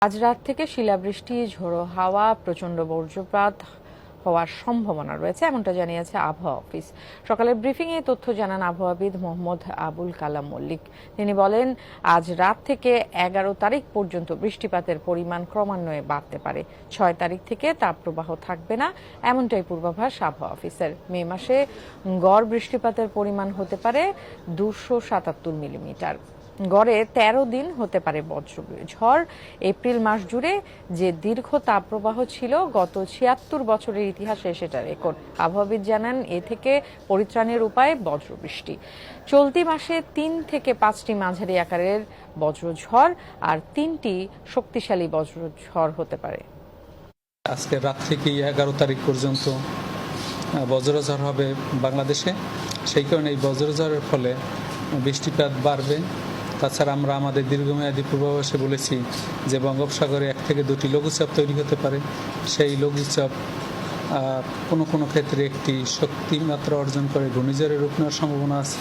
আজ রাত থেকে শিলাবৃষ্টি, ঝোড়ো হাওয়া, প্রচণ্ড বজ্রপাত হওয়ার সম্ভাবনা রয়েছে, এমনটা জানিয়েছে আবহাওয়া অফিস। সকালের ব্রিফিংয়ে তথ্য জানান আবহাওয়াবিদ মোহাম্মদ আবুল কালাম মল্লিক। তিনি বলেন, আজ রাত থেকে 11 তারিখ পর্যন্ত বৃষ্টিপাতের পরিমাণ ক্রমান্বয়ে বাড়তে পারে। 6 তারিখ থেকে তাপপ্রবাহ থাকবে না, এমনটাই পূর্বাভাস আবহাওয়া অফিসের। মে মাসে গড় বৃষ্টিপাতের পরিমাণ হতে পারে 277 মিলিমিটার। গড়ে 13 দিন হতে পারে ঝড়। এপ্রিল মাস জুড়ে যে দীর্ঘ তাপপ্রবাহ ছিল গত 76 বছরের ইতিহাসে সেটা রেকর্ড। আবহাওয়াবিদ জানান, এ থেকে পরিত্রাণের উপায় বজ্রবৃষ্টি। চলতি মাসে 3 থেকে 5টি মাঝারি আকারের বজ্রঝড় আর 3টি শক্তিশালী বজ্রঝড় হতে পারে। আজকে রাত থেকে 11 তারিখ পর্যন্ত বজ্রঝড় হবে বাংলাদেশে। সেই কারণে এই বজ্রঝড়ের ফলে বৃষ্টিপাত বাড়বে। তাছাড়া আমরা আমাদের দীর্ঘমেয়াদী পূর্বাভাসে বলেছি যে বঙ্গোপসাগরে 1 থেকে 2টি লঘুচাপ তৈরি হতে পারে। সেই লঘুচাপ কোনো কোনো ক্ষেত্রে একটি শক্তিমাত্রা অর্জন করে ঘূর্ণিঝড়ের রূপ নেওয়ার সম্ভাবনা আছে।